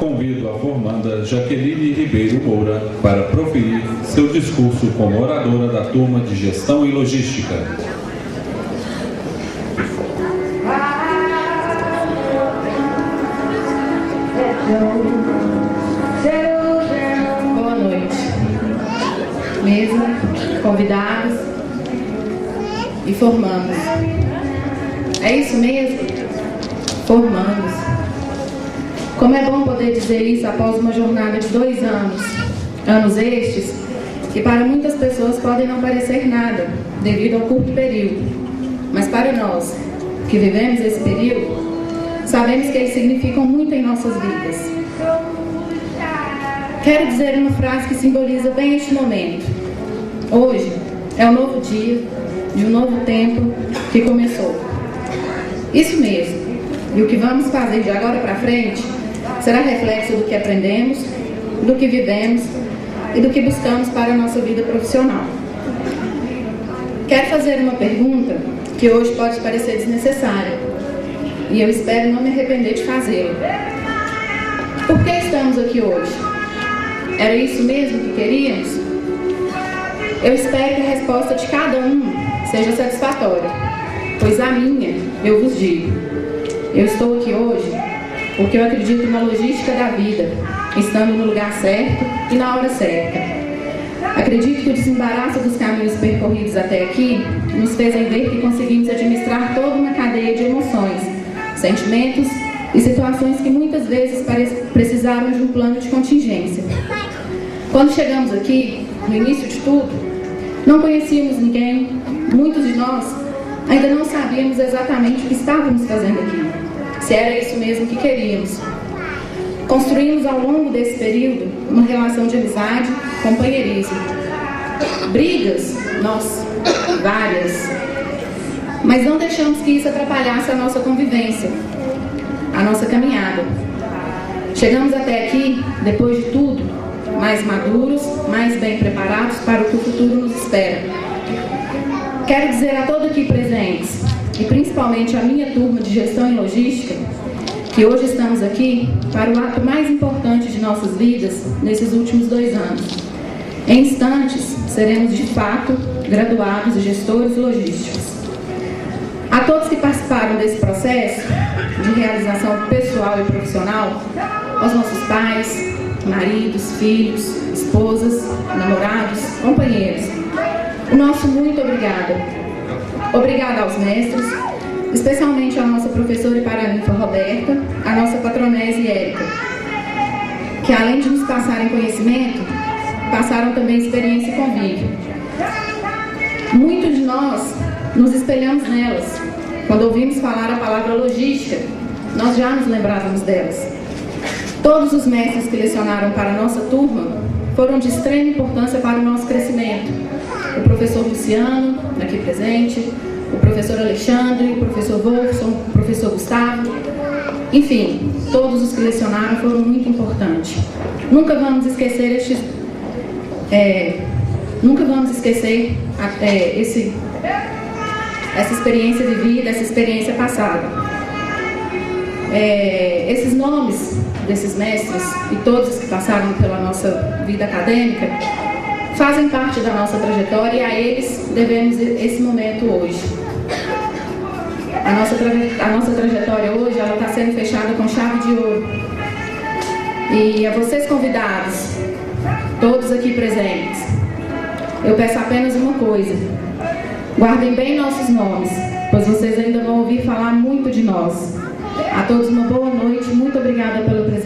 convido a formanda Jaqueline Ribeiro Moura para proferir seu discurso como oradora da turma de Gestão e Logística. Boa noite. Mesa, convidados e formandos. É isso mesmo? Formandos. Como é bom poder dizer isso após uma jornada de 2 anos. Anos estes que para muitas pessoas podem não parecer nada, devido ao curto período. Mas para nós, que vivemos esse período, sabemos que eles significam muito em nossas vidas. Quero dizer uma frase que simboliza bem este momento. Hoje é um novo dia, de um novo tempo que começou. Isso mesmo. E o que vamos fazer de agora para frente será reflexo do que aprendemos, do que vivemos e do que buscamos para a nossa vida profissional. Quero fazer uma pergunta que hoje pode parecer desnecessária, e eu espero não me arrepender de fazê-la. Por que estamos aqui hoje? Era isso mesmo que queríamos? Eu espero que a resposta de cada um seja satisfatória, pois a minha, eu vos digo, eu estou aqui hoje porque eu acredito na logística da vida, estando no lugar certo e na hora certa. Acredito que o desembaraço dos caminhos percorridos até aqui nos fez ver que conseguimos administrar toda uma cadeia de emoções, sentimentos e situações que muitas vezes precisaram de um plano de contingência. Quando chegamos aqui, no início de tudo, não conhecíamos ninguém, muitos de nós ainda não sabíamos exatamente o que estávamos fazendo aqui, se era isso mesmo que queríamos. Construímos ao longo desse período uma relação de amizade, companheirismo. Brigas, nós, várias. Mas não deixamos que isso atrapalhasse a nossa convivência, a nossa caminhada. Chegamos até aqui, depois de tudo, mais maduros, mais bem preparados para o que o futuro nos espera. Quero dizer a todos aqui presentes, e principalmente a minha turma de Gestão e Logística, que hoje estamos aqui para o ato mais importante de nossas vidas nesses últimos 2 anos. Em instantes, seremos de fato graduados e gestores logísticos. A todos que participaram desse processo de realização pessoal e profissional, aos nossos pais, maridos, filhos, esposas, namorados, companheiros, o nosso muito obrigada. Obrigada aos mestres, especialmente à nossa professora e paraninfa Roberta, à nossa patronese Érica, que além de nos passarem conhecimento, passaram também experiência e convívio. Muitos de nós nos espelhamos nelas. Quando ouvimos falar a palavra logística, nós já nos lembrávamos delas. Todos os mestres que lecionaram para a nossa turma foram de extrema importância para o nosso crescimento. O professor Luciano, aqui presente, o professor Alexandre, o professor Wolfson, o professor Gustavo, enfim, todos os que lecionaram foram muito importantes. Nunca vamos esquecer essa experiência vivida, essa experiência passada. Esses nomes desses mestres e todos que passaram pela nossa vida acadêmica fazem parte da nossa trajetória e a eles devemos esse momento hoje. A nossa trajetória hoje está sendo fechada com chave de ouro. E a vocês convidados, todos aqui presentes, eu peço apenas uma coisa: guardem bem nossos nomes, pois vocês ainda vão ouvir falar muito de nós. A todos uma boa noite, muito obrigada pela presença.